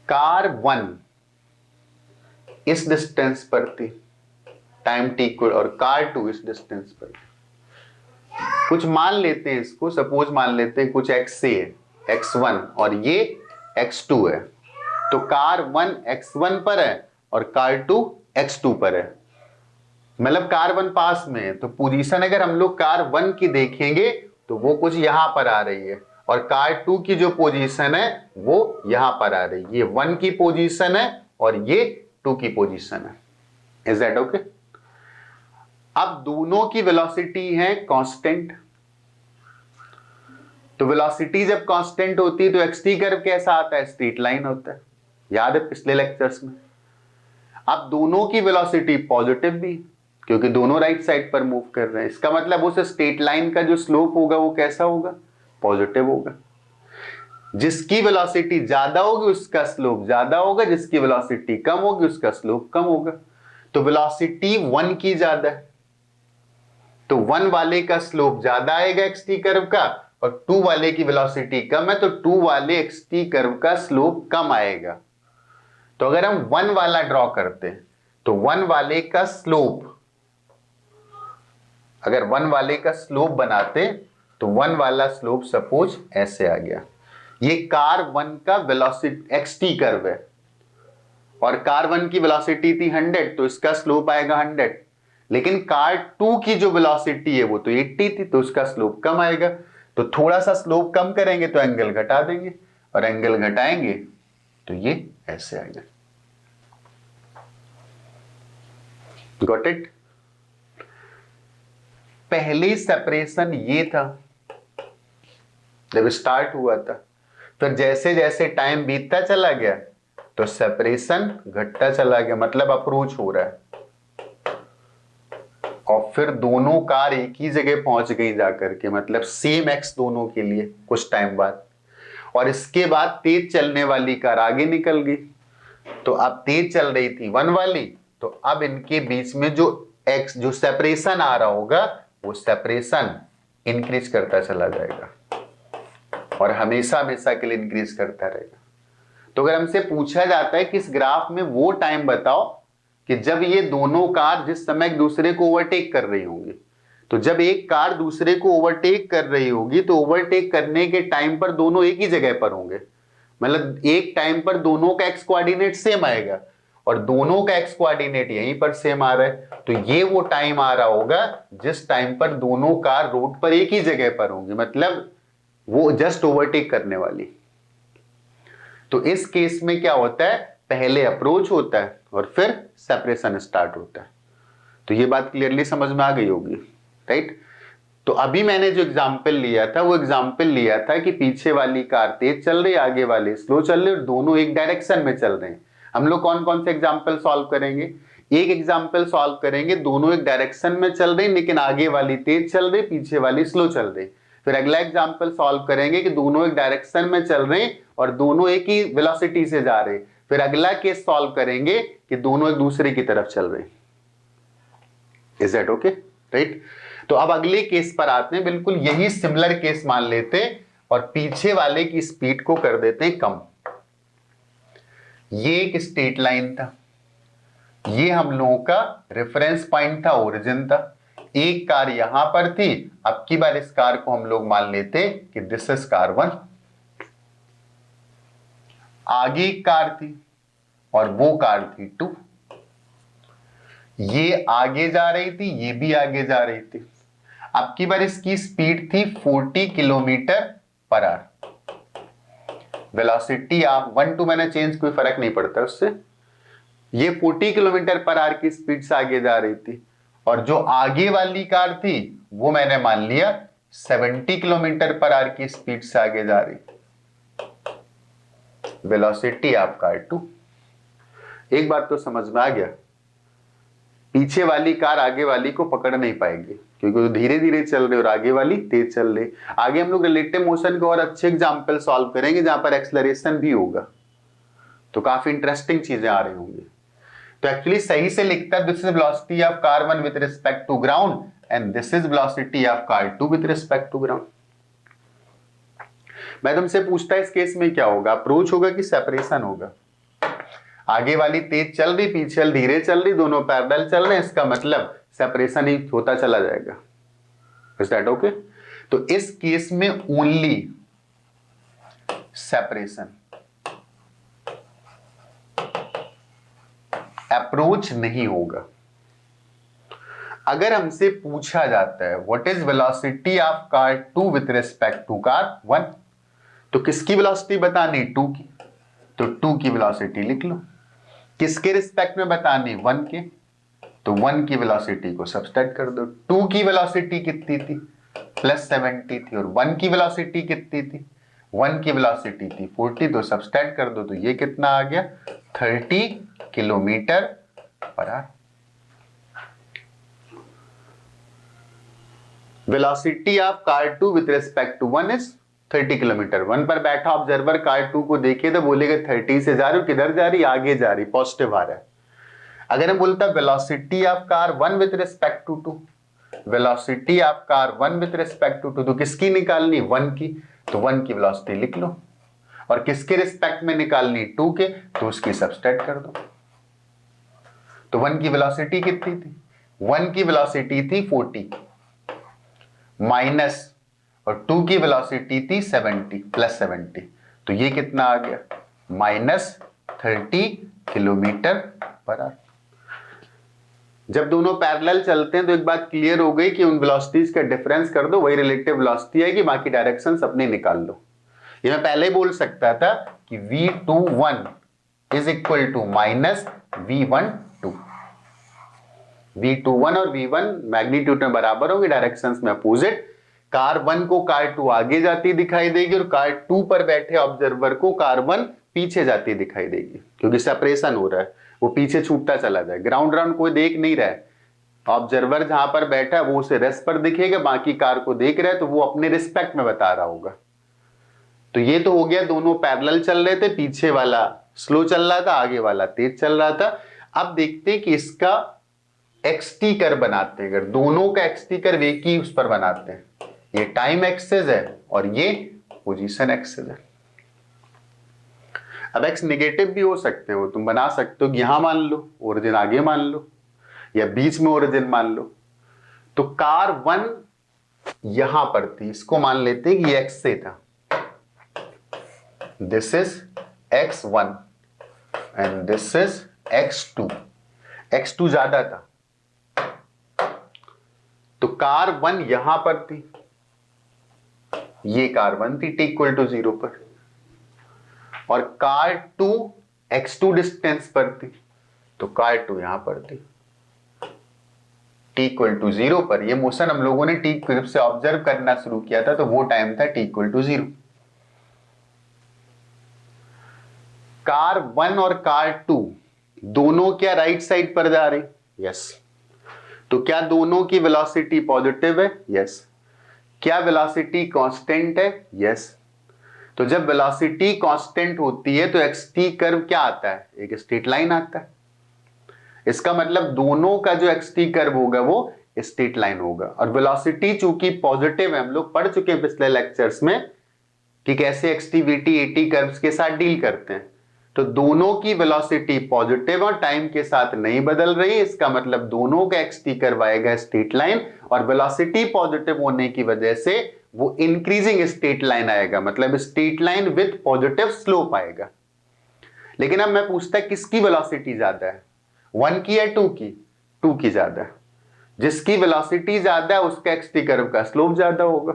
कार 1 इस डिस्टेंस पर थी टाइम टी को, और कार 2 इस डिस्टेंस पर। कुछ मान लेते हैं इसको, सपोज मान लेते हैं कुछ x से है, x1 और ये x2 है, तो कार 1 x1 पर है और कार 2 x2 पर है। मतलब कार 1 पास में है, तो पोजीशन अगर हम लोग कार 1 की देखेंगे तो वो कुछ यहां पर आ रही है, और कार 2 की जो पोजीशन है वो यहां पर आ रही है। ये 1 की पोजीशन है और ये 2 की पोजीशन है। Is that okay? अब दोनों की वेलोसिटी है कांस्टेंट, तो वेलोसिटी जब कांस्टेंट होती है तो एक्सटी कर्व कैसा आता है, स्ट्रेट लाइन होता है, याद है पिछले लेक्चर्स में। अब दोनों की वेलोसिटी पॉजिटिव भी, क्योंकि दोनों राइट साइड पर मूव कर रहे हैं, इसका मतलब उस स्ट्रेट लाइन का जो स्लोप होगा वो कैसा होगा, पॉजिटिव होगा। जिसकी वेलोसिटी ज्यादा होगी उसका स्लोप ज्यादा होगा, जिसकी वेलोसिटी कम होगी उसका स्लोप कम होगा। तो वेलोसिटी 1 की ज्यादा है तो 1 वाले का स्लोप ज्यादा आएगा एक्सटी कर्व का, और 2 वाले की वेलोसिटी कम है तो 2 वाले एक्सटी कर्व का स्लोप कम आएगा। तो अगर हम 1 वाला ड्रॉ करते हैं तो 1 वाले का स्लोप, अगर 1 वाले का स्लोप बनाते तो 1 वाला स्लोप सपोज ऐसे आ गया। ये कार 1 का वेलोसिटी एक्सटी कर्व है, और कार 1 की वेलोसिटी थी 100, तो इसका स्लोप आएगा 100। लेकिन कार 2 की जो वेलोसिटी है वो तो 80 थी, तो उसका स्लोप कम आएगा। तो थोड़ा सा स्लोप कम करेंगे तो एंगल घटा देंगे, और एंगल घटाएंगे तो ये ऐसे आएगा। Got it? पहली सेपरेशन ये था जब स्टार्ट हुआ था, फिर जैसे जैसे टाइम बीतता चला गया तो सेपरेशन घटता चला गया, मतलब अप्रोच हो रहा है, और फिर दोनों कार एक ही जगह पहुंच गई जाकर के, मतलब सेम एक्स दोनों के लिए कुछ टाइम बाद। और इसके बाद तेज चलने वाली कार आगे निकल गई, तो अब तेज चल रही थी 1 वाली, तो अब इनके बीच में जो एक्स जो सेपरेशन आ रहा होगा वो सेपरेशन इंक्रीज करता चला जाएगा, और हमेशा हमेशा के लिए इंक्रीज करता रहेगा। तो अगर हमसे पूछा जाता है कि इस ग्राफ में वो टाइम बताओ कि जब ये दोनों कार जिस समय एक दूसरे को ओवरटेक कर रही होंगी, तो जब एक कार दूसरे को ओवरटेक कर रही होगी तो ओवरटेक करने के टाइम पर दोनों एक ही जगह पर होंगे, मतलब एक टाइम पर दोनों का एक्स कोऑर्डिनेट सेम आएगा, और दोनों का एक्स कोऑर्डिनेट यहीं पर सेम आ रहा है, तो ये वो टाइम आ रहा होगा जिस टाइम पर दोनों कार रोड पर एक ही जगह पर होंगी, मतलब वो जस्ट ओवरटेक करने वाली। तो इस केस में क्या होता है, पहले अप्रोच होता है और फिर सेपरेशन स्टार्ट होता है। तो ये बात क्लियरली समझ में आ गई होगी, राइट? तो अभी मैंने जो एग्जांपल लिया था वो एग्जांपल लिया था कि पीछे वाली कार तेज चल रही, आगे वाले स्लो चल रहे, और दोनों एक डायरेक्शन में चल रहे हैं। हम लोग कौन कौन से एग्जाम्पल सॉल्व करेंगे, एक एग्जाम्पल सॉल्व करेंगे दोनों एक डायरेक्शन में चल रही लेकिन आगे वाली तेज चल रही, पीछे वाली स्लो चल रही। फिर अगला एग्जाम्पल सॉल्व करेंगे कि दोनों एक डायरेक्शन में चल रहे और दोनों एक ही वेलोसिटी से जा रहे। फिर अगला केस सॉल्व करेंगे कि दोनों एक दूसरे की तरफ चल रहे। Is that okay, right? तो अब अगले केस पर आते हैं, बिल्कुल यही सिमिलर केस मान लेते हैं और पीछे वाले की स्पीड को कर देते हैं कम। ये एक स्ट्रेट लाइन था, ये हम लोगों का रेफरेंस पॉइंट था, ओरिजिन था। एक कार यहां पर थी, अब की बार इस कार को हम लोग मान लेते कि दिस इज कार 1। आगे एक कार थी और वो कार थी 2। ये आगे जा रही थी, ये भी आगे जा रही थी। अब की बार इसकी स्पीड थी 40 किलोमीटर पर आवर। वेलोसिटी आप 1 2 मैंने चेंज, कोई फर्क नहीं पड़ता उससे। ये 40 किलोमीटर पर आवर की स्पीड से आगे जा रही थी, और जो आगे वाली कार थी वो मैंने मान लिया 70 किलोमीटर पर आवर की स्पीड से आगे जा रही। Velocity of car 2। एक बात तो समझ में आ गया, पीछे वाली कार आगे वाली को पकड़ नहीं पाएगी क्योंकि वो धीरे धीरे चल रही और आगे वाली तेज चल रही। आगे हम लोग रिलेटिव मोशन के और अच्छे एग्जांपल सॉल्व करेंगे जहां पर एक्सेलरेशन भी होगा, तो काफी इंटरेस्टिंग चीजें आ रही होंगी। तो एक्चुअली सही से लिखता है, this is velocity of car 1 with respect to ground and this is velocity of car 2 with respect to ground. मैं तुमसे पूछता, इस केस में क्या होगा, अप्रोच होगा कि सेपरेशन होगा? आगे वाली तेज चल रही, पीछे धीरे चल रही, दोनों पैरेलल चल रहे हैं, इसका मतलब सेपरेशन ही होता चला जाएगा। Is that okay? तो इस केस में ओनली सेपरेशन, अप्रोच नहीं होगा। अगर हमसे पूछा जाता है what is velocity of car 2 with respect to car 1, तो किसकी वेलोसिटी बतानी? 2 की, तो 2 की वेलोसिटी लिख लो। किसके रिस्पेक्ट में बतानी? 1 के, तो 1 की वेलोसिटी को सब्सट्रैक्ट कर दो। 2 की वेलोसिटी कितनी थी? +70 थी, और 1 की वेलोसिटी कितनी थी? 1 की वेलोसिटी थी 40, तो सब्सट्रैक्ट कर दो, तो ये कितना आ गया? 30 kilometre per hour. Velocity of car 2 with respect to 1 is 30 kilometre. 1 पर बैठा ऑब्जर्वर कार 2 को देखे तो बोलेगा 30 से जा रही हूं, किधर जा रही? आगे जा रही, पॉजिटिव आ रहा है। अगर हम बोलता velocity of car 1 with respect to 2, velocity of car 1 with respect to 2, तो किसकी निकालनी? 1 की, तो 1 की वेलोसिटी लिख लो। और किसके रिस्पेक्ट में निकालनी? 2 के, तो उसकी सब्सट्रैक्ट कर दो। तो 1 की वेलोसिटी कितनी थी? 1 की वेलोसिटी थी 40 माइनस, और 2 की वेलोसिटी थी 70 +70, तो ये कितना आ गया? -30 किलोमीटर पर आवर। जब दोनों पैरेलल चलते हैं तो एक बात क्लियर हो गई कि उन वेलोसिटीज का डिफरेंस कर दो, वही रिलेटिव वेलोसिटी है कि बाकी डायरेक्शंस अपने निकाल लो। ये मैं पहले बोल सकता था कि v21 is equal to -v12। v21 और v1 मैग्नीट्यूड में बराबर होंगे, डायरेक्शंस में अपोजिट। कार 1 को कार 2 आगे जाती दिखाई देगी, और कार 2 पर बैठे ऑब्जर्वर को कार 1 पीछे जाती दिखाई देगी, क्योंकि सेपरेशन हो रहा है, वो पीछे छूटता चला जाए। ग्राउंड राउंड कोई देख नहीं रहा है, ऑब्जर्वर जहां पर बैठा है वो उसे रेस्ट पर दिखेगा, बाकी कार को देख रहा है तो वो अपने रिस्पेक्ट में बता रहा होगा। तो ये तो हो गया, दोनों पैरेलल चल रहे थे, पीछे वाला स्लो चल रहा था, आगे वाला तेज चल रहा था। अब देखते हैं कि इसका एक्सटी कर्व बनाते हैं। अगर दोनों का एक्सटी कर्व एक ही उस पर बनाते हैं, ये टाइम एक्सेस है और ये पोजीशन एक्सेस है। अब एक्स नेगेटिव भी हो सकते हैं, वो तुम बना सकते हो कि यहां मान लो ओरिजिन आगे मान लो, या बीच में ओरिजिन मान लो। तो कार 1 यहां पर थी, इसको मान लेते हैं कि ये एक्स से था, this is x1 and this is x2। x2 ज्यादा था, तो कार 1 यहां पर थी, ये कार 1 थी t=0 पर, और कार 2 x2 डिस्टेंस पर थी, तो कार 2 यहां पर थी t=0 पर। ये मोशन हम लोगों ने t जब से ऑब्जर्व करना शुरू किया था तो वो टाइम था t=0। कार 1 और कार 2 दोनों क्या राइट साइड पर जा रही? यस। तो क्या दोनों की वेलोसिटी पॉजिटिव है? यस। क्या वेलोसिटी कांस्टेंट है? यस। तो जब वेलोसिटी कांस्टेंट होती है तो एक्सटी कर्व क्या आता है? एक स्ट्रेट लाइन आता है। इसका मतलब दोनों का जो एक्सटी कर्व होगा वो स्ट्रेट लाइन होगा। और वेलोसिटी चूंकि पॉजिटिव है, हम लोग पढ़ चुके हैं पिछले लेक्चर्स में कि कैसे एक्सटीवीटी एटी कर्व्स के साथ डील करते हैं। तो दोनों की वेलोसिटी पॉजिटिव और टाइम के साथ नहीं बदल रही, इसका मतलब दोनों का एक्सटी कर्व आएगा स्ट्रेट लाइन, और वेलोसिटी पॉजिटिव होने की वजह से वो इंक्रीजिंग स्ट्रेट लाइन आएगा, मतलब straight line with positive slope आएगा। लेकिन अब मैं पूछता किसकी वेलोसिटी ज्यादा है, 1 की या 2 की? टू की ज्यादा है। जिसकी वेलोसिटी ज्यादा है उसका एक्सटी कर्व का स्लोप ज्यादा होगा,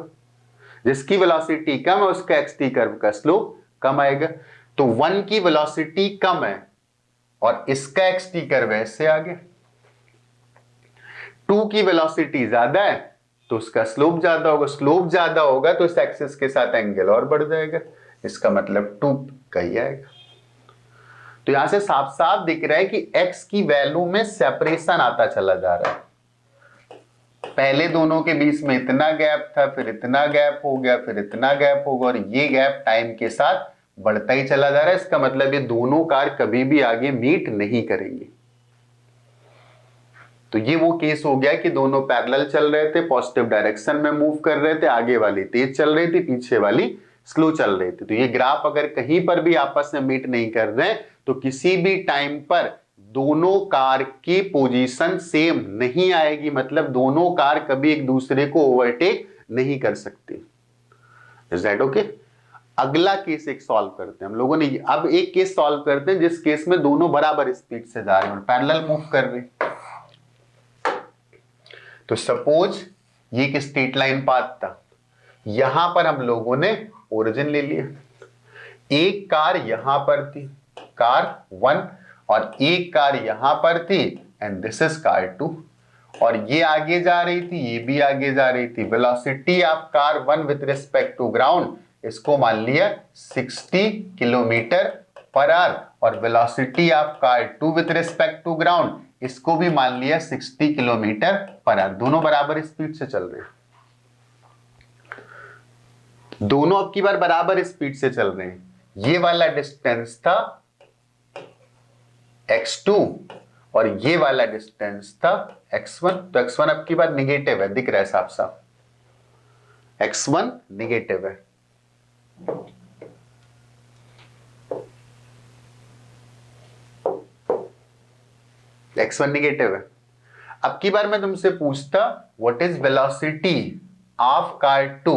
जिसकी वेलोसिटी कम है उसका एक्सटी कर्व का स्लोप कम आएगा। तो 1 की वेलोसिटी कम है और इसका एक्सटी कर्व ऐसे आगे। 2 की वेलोसिटी ज्यादा है तो उसका स्लोप ज्यादा होगा, स्लोप ज्यादा होगा तो इस एक्सिस के साथ एंगल और बढ़ जाएगा, इसका मतलब 2 का ही आएगा। तो यहां से साफ साफ दिख रहा है कि x की वैल्यू में सेपरेशन आता चला जा रहा है। पहले दोनों के बीच में इतना गैप था, फिर इतना गैप हो गया, फिर इतना गैप होगा और ये गैप टाइम के साथ बढ़ता ही चला जा रहा है। इसका मतलब ये दोनों कार कभी भी आगे मीट नहीं करेंगी। तो ये वो केस हो गया कि दोनों पैरेलल चल रहे थे, पॉजिटिव डायरेक्शन में मूव कर रहे थे, आगे वाली तेज चल रही थी, पीछे वाली स्लो चल रही थी। तो ये ग्राफ अगर कहीं पर भी आपस में मीट नहीं कर रहे तो किसी भी टाइम पर दोनों कार की पोजीशन सेम नहीं आएगी, मतलब दोनों कार कभी एक दूसरे को ओवरटेक नहीं कर सकती। Is that okay? अगला केस एक सॉल्व करते हैं हम लोगों ने। अब एक केस सॉल्व करते हैं जिस केस में दोनों बराबर स्पीड से जा रहे हैं और पैरेलल मूव कर रहे हैं। तो सपोज ये एक स्ट्रेट लाइन पाथ था, यहां पर हम लोगों ने ओरिजिन ले लिया, एक कार यहां पर थी, कार 1, और एक कार यहां पर थी एंड दिस इज कार 2, और ये आगे जा रही थी, ये भी आगे जा रही थी। Velocity of car 1 with respect to ground, इसको मान लिया 60 किलोमीटर पर आवर, और velocity of car 2 with respect to ground, इसको भी मान लिया 60 किलोमीटर पर आवर। दोनों बराबर स्पीड से चल रहे हैं, दोनों अब की बार बराबर स्पीड से चल रहे हैं। ये वाला डिस्टेंस था x2 और ये वाला डिस्टेंस था x1। तो x1 अब की बार निगेटिव है, दिख रहा है साफ साफ, x1 निगेटिव है। x1 निगेटिव है। अब की बार मैं तुमसे पूछता what is velocity of car 2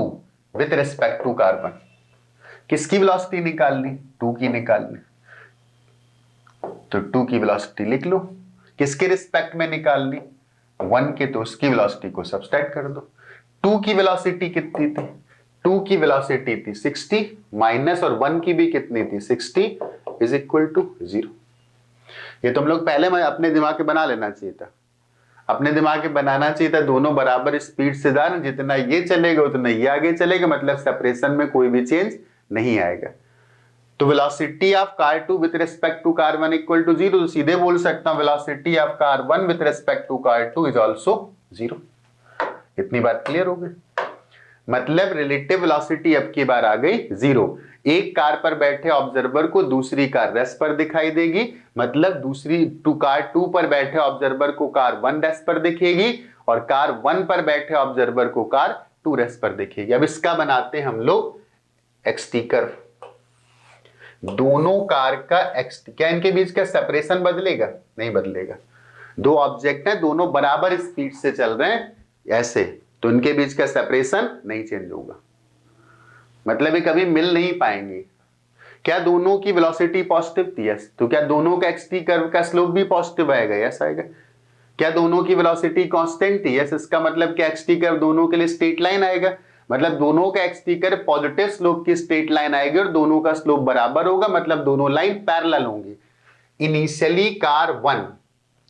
with respect to car 1। किसकी वेलोसिटी निकालनी? 2 की निकालनी। तो 2 की वेलोसिटी लिख लो। किसके रिस्पेक्ट में निकालनी? 1 के, तो उसकी वेलोसिटी को सब्सट्रैक्ट कर दो। 2 की वेलोसिटी कितनी थी? 2 की वेलोसिटी थी 60 माइनस, और 1 की भी कितनी थी? 60 इज इक्वल टू 0। ये तुम लोग पहले मैं अपने दिमाग के बना लेना चाहिए था, अपने दिमाग के बनाना चाहिए था। दोनों बराबर स्पीड से जा रहे, जितना ये चलेगा उतना ये आगे चलेगा, मतलब सेपरेशन में कोई भी चेंज नहीं आएगा। तो velocity of car 2 with respect to car 1 equal to 0, तो सीधे बोल सकता हूं velocity of car 1 with respect to car 2 is also 0। इतनी बात क्लियर हो गई? मतलब रिलेटिव वेलोसिटी अब की बार आ गई 0। एक कार पर बैठे ऑब्जर्वर को दूसरी कार रेस्ट पर दिखाई देगी, मतलब दूसरी कार 2 पर बैठे ऑब्जर्वर को कार 1 रेस्ट पर दिखेगी, और कार 1 पर बैठे ऑब्जर्वर को कार 2 रेस्ट पर दिखेगी। अब इसका बनाते हैं हम लोग एक्सटी कर्व। दोनों कार का एक्सटी, क्या इनके बीच का सेपरेशन बदलेगा? नहीं बदलेगा। दो ऑब्जेक्ट हैं, दोनों बराबर स्पीड से चल रहे हैं ऐसे, तो इनके बीच का सेपरेशन नहीं चेंज होगा, मतलब ये कभी मिल नहीं पाएंगे। क्या दोनों की वेलोसिटी पॉजिटिव थी? यस। तो क्या दोनों का एक्सटी कर्व का स्लोप भी पॉजिटिव आएगा? यस आएगा। क्या दोनों की वेलोसिटी कांस्टेंट थी? यस। इसका मतलब क्या एक्सटी कर्व दोनों के लिए स्ट्रेट लाइन आएगा, मतलब दोनों का एक्सटी कर्व पॉजिटिव स्लोप की स्ट्रेट लाइन आएगी और दोनों का स्लोप बराबर होगा, मतलब दोनों लाइन पैरेलल होंगी। Initially car 1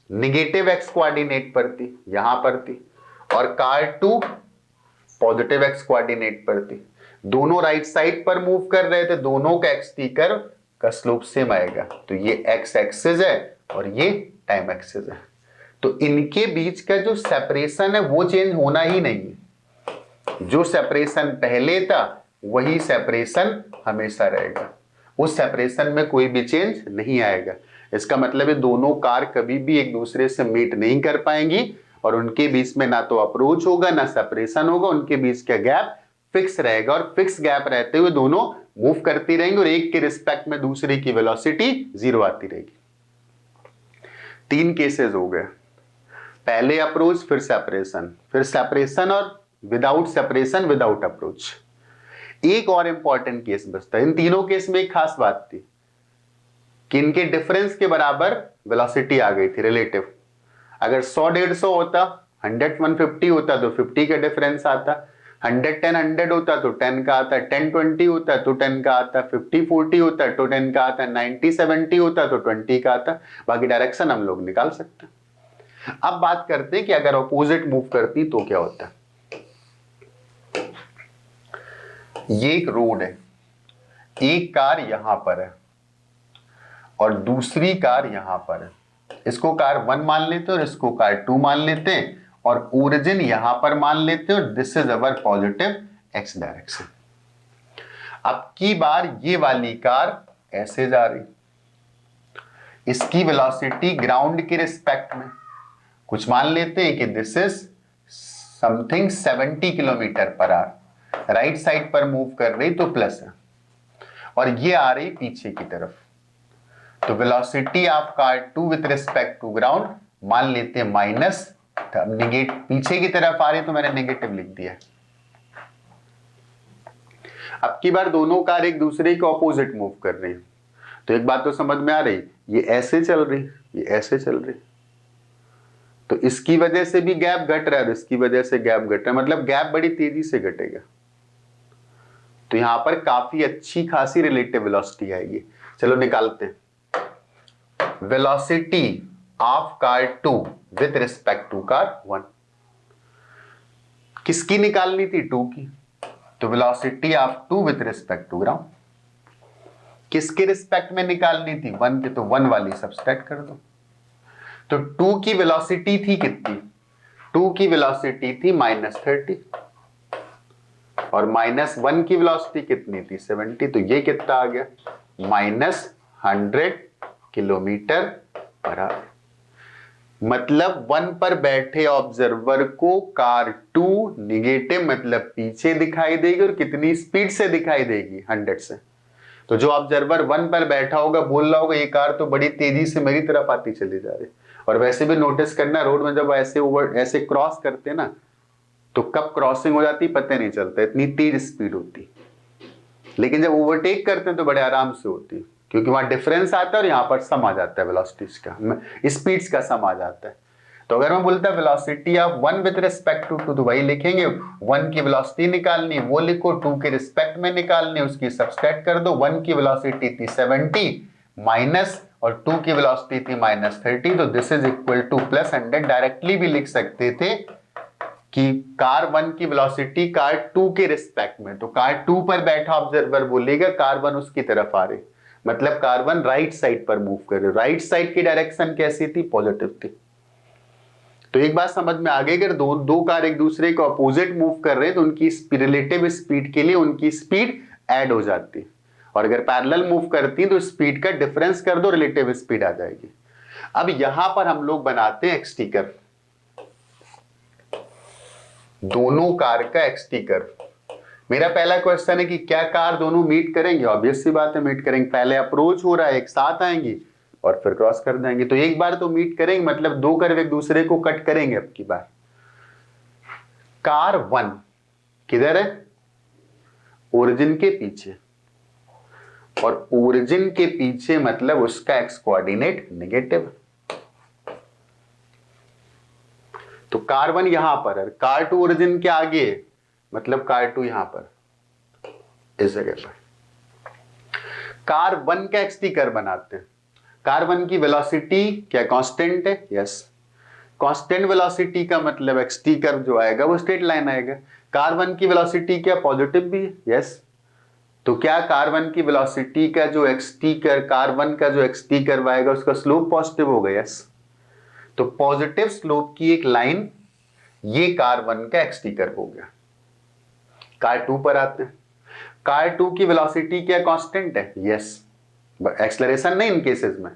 negative x coordinate पर थी, यहां पर थी, और कार 2 पॉजिटिव एक्स कोऑर्डिनेट पर थी। दोनों राइट साइड पर मूव कर रहे थे, दोनों का एक्सटी कर्व का स्लोप सेम आएगा। तो ये एक्स एक्सिस है और ये टाइम एक्सिस है, तो इनके बीच का जो सेपरेशन है वो चेंज होना ही नहीं है। जो सेपरेशन पहले था वही सेपरेशन हमेशा रहेगा, उस सेपरेशन में कोई भी चेंज नहीं आएगा। इसका मतलब है दोनों कार कभी भी एक दूसरे से मीट नहीं कर पाएंगी और उनके बीच में ना तो अप्रोच होगा ना सेपरेशन होगा, उनके बीच का गैप फिक्स रहेगा, और फिक्स गैप रहते हुए दोनों मूव करती रहेंगी और एक के रिस्पेक्ट में दूसरे की वेलोसिटी 0 आती रहेगी। 3 केसेस हो गए, पहले अप्रोच, फिर सेपरेशन और विदाउट सेपरेशन विदाउट अप्रोच। एक और इंपॉर्टेंट केस बचता है। इन तीनों केस में एक खास बात थी कि इनके डिफरेंस के बराबर वेलोसिटी आ गई थी रिलेटिव। अगर 100 150 होता, 100 150 होता तो 50 का डिफरेंस आता, 100 10 100 होता तो 10 का आता, 10 20 होता तो 10 का आता, 50 40 होता तो 10 का आता, 90 70 होता तो 20 का आता। बाकी डायरेक्शन हम लोग निकाल सकते हैं। अब बात करते हैं कि अगर ऑपोजिट मूव करती तो क्या होता है। ये एक रोड है, एक कार यहां पर है और दूसरी कार यहां पर है। इसको कार 1 मान लेते हैं और इसको कार 2 मान लेते हैं और ओरिजिन यहां पर मान लेते हैं और this is our positive X direction. अब की बार ये वाली कार ऐसे जा रही, इसकी वेलोसिटी ग्राउंड के रिस्पेक्ट में कुछ मान लेते हैं कि this is something 70 kilometre per our, right side पर मूव कर रही तो प्लस है और ये आ रही पीछे की तरफ। तो velocity of car 2 with respect to ground मान लेते हैं माइनस, पीछे की तरफ आ रही तो मैंने नेगेटिव लिख दिया। अब की बार दोनों कार एक दूसरे के ऑपोजिट मूव कर रही है, तो एक बात तो समझ में आ रही, ये ऐसे चल रही, ये ऐसे चल रही, तो इसकी वजह से भी गैप घट रहा है और इसकी वजह से गैप घट रहा है, मतलब गैप बड़ी तेजी से घटेगा। तो यहां पर काफी अच्छी खासी रिलेटिव वेलोसिटी आएगी। चलो निकालते हैं। Velocity of car 2 with respect to car 1, किसकी निकालनी थी? 2 की। तो velocity of 2 with respect to ground किसके रिस्पेक्ट में निकालनी थी? 1 के, तो 1 वाली सब्सट्रैक्ट कर दो। तो 2 की वेलोसिटी थी कितनी? 2 की वेलोसिटी थी -30 और -1 की वेलोसिटी कितनी थी? 70। तो ये कितना आ गया? -100 किलोमीटर पर आवर। मतलब 1 पर बैठे ऑब्जर्वर को कार 2 निगेटिव मतलब पीछे दिखाई देगी और कितनी स्पीड से दिखाई देगी? 100 से। तो जो ऑब्जर्वर 1 पर बैठा होगा बोल रहा होगा ये कार तो बड़ी तेजी से मेरी तरफ आती चली जा रही। और वैसे भी नोटिस करना, रोड में जब ऐसे क्रॉस करते ना तो कब क्रॉसिंग हो जाती पता नहीं चलता, इतनी तेज स्पीड होती। लेकिन जब ओवरटेक करते हैं तो बड़े आराम से होती, क्योंकि वहां डिफरेंस आता है और यहां पर सम आ जाता है वेलोसिटीज का, स्पीड्स का सम आ जाता है। तो अगर मैं बोलता velocity of 1 with respect to 2 तो वही लिखेंगे, 1 की वेलोसिटी निकालनी वो लिखो, 2 के रिस्पेक्ट में निकालनी उसकी सब्सट्रैक्ट कर दो। 1 की वेलोसिटी थी 70 माइनस और 2 की वेलोसिटी थी -30, तो this is equal to +100। Directly भी लिख सकते थे कि कार 1 की वेलोसिटी कार 2 के रिस्पेक्ट में, तो कार 2 पर बैठा ऑब्जर्वर बोलेगा कार 1 उसकी तरफ आ रही, मतलब कार 1 राइट साइड पर मूव कर रही। राइट साइड की डायरेक्शन कैसी थी? पॉजिटिव थी। तो एक बात समझ में आ गई, अगर दो कार एक दूसरे को अपोजिट मूव कर रहे हैं तो उनकी रिलेटिव स्पीड के लिए उनकी स्पीड ऐड हो जाती है, और अगर पैरेलल मूव करती तो स्पीड का डिफरेंस कर दो, रिलेटिव स्पीड आ जाएगी। अब यहां पर हम लोग बनाते हैं एक्सटी कर्व, दोनों कार का एक्सटी कर्व। मेरा पहला क्वेश्चन है कि क्या कार दोनों मीट करेंगे? ऑब्वियस सी बात है मीट करेंगे, पहले अप्रोच हो रहा है एक साथ आएंगी और फिर क्रॉस कर जाएंगे, तो एक बार तो मीट करेंगे, मतलब दो कर्व एक दूसरे को कट करेंगे। अब की बार कार 1 किधर है? ओरिजिन के पीछे, और ओरिजिन के पीछे मतलब उसका एक्स कोऑर्डिनेट नेगेटिव। तो कार 1 यहां पर है, कार 2 ओरिजिन के आगे, मतलब कार 2 यहां पर इस जगह पर। कार 1 का एक्सटी कर्व बनाते हैं। कार 1 की वेलोसिटी क्या कांस्टेंट है? यस। कांस्टेंट वेलोसिटी का मतलब एक्सटी कर्व जो आएगा वो स्ट्रेट लाइन आएगा। कार 1 की वेलोसिटी क्या पॉजिटिव भी है? यस। तो क्या कार 1 की वेलोसिटी का जो एक्सटी कर्व, कार 1 का जो एक्सटी कर्व आएगा उसका स्लोप पॉजिटिव होगा? यस। तो पॉजिटिव स्लोप की एक लाइन, ये कार 1 का एक्सटी कर्व हो गया। कार 2 पर आते हैं। कार 2 की वेलोसिटी क्या कांस्टेंट है? यस। एक्सेलरेशन नहीं इन केसेस में।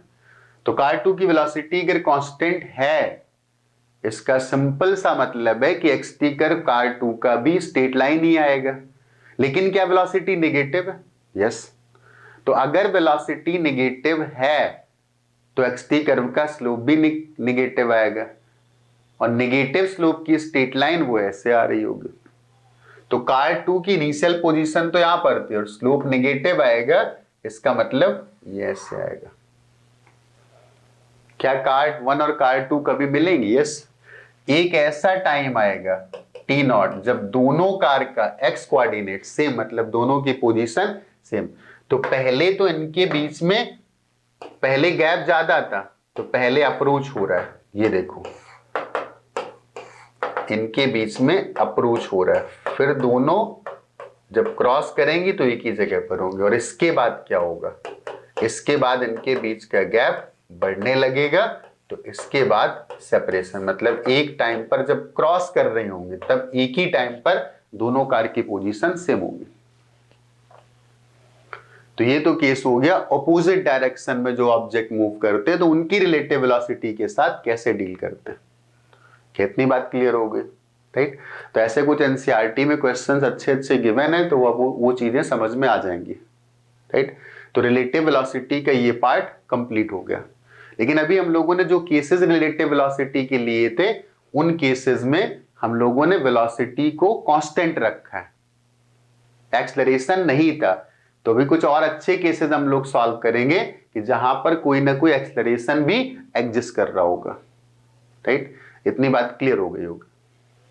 तो कार 2 की वेलोसिटी अगर कांस्टेंट है, इसका सिंपल सा मतलब है कि एक्सटी कर्व कार 2 का भी स्ट्रेट लाइन ही आएगा। लेकिन क्या वेलोसिटी नेगेटिव है? यस। तो अगर वेलोसिटी नेगेटिव है तो एक्सटी कर्व का स्लोप भी नेगेटिव आएगा, और नेगेटिव स्लोप की स्ट्रेट लाइन वो ऐसे आ रही होगी। तो कार 2 की इनिशियल पोजीशन तो यहां पर थी और स्लोप नेगेटिव आएगा, इसका मतलब ये ऐसे आएगा। क्या कार 1 और कार 2 कभी मिलेंगी? यस। एक ऐसा टाइम आएगा टी नॉट जब दोनों कार का एक्स कोऑर्डिनेट सेम, मतलब दोनों की पोजीशन सेम। तो पहले तो इनके बीच में पहले गैप ज्यादा था, तो पहले अप्रोच हो रहा है, ये देखो इनके बीच में अप्रोच हो रहा है, फिर दोनों जब क्रॉस करेंगी तो एक ही जगह पर होंगे। और इसके बाद क्या होगा? इसके बाद इनके बीच का गैप बढ़ने लगेगा, तो इसके बाद सेपरेशन, मतलब एक टाइम पर जब क्रॉस कर रहे होंगे तब एक ही टाइम पर दोनों कार की पोजीशन सेम होगी। तो ये तो केस हो गया ऑपोजिट डायरेक्शन में जो ऑब्जेक्ट मूव करते हैं तो उनकी रिलेटिव वेलोसिटी के साथ कैसे डील करते हैं। कितनी बात क्लियर हो गई, राइट? तो ऐसे कुछ एनसीईआरटी में क्वेश्चंस अच्छे अच्छे गिवन है, तो वो चीजें समझ में आ जाएंगी, राइट? तो रिलेटिव वेलोसिटी का ये पार्ट कंप्लीट हो गया। लेकिन अभी हम लोगों ने जो केसेस रिलेटिव वेलोसिटी के लिए थे, उन केसेस में हम लोगों ने वेलोसिटी को कांस्टेंट रखा है, एक्सेलरेशन नहीं था। तो भी कुछ और अच्छे केसेस हम लोग सॉल्व करेंगे कि जहां पर कोई ना कोई एक्सेलरेशन भी एग्जिस्ट कर रहा होगा, राइट? इतनी बात क्लियर हो गई होगी।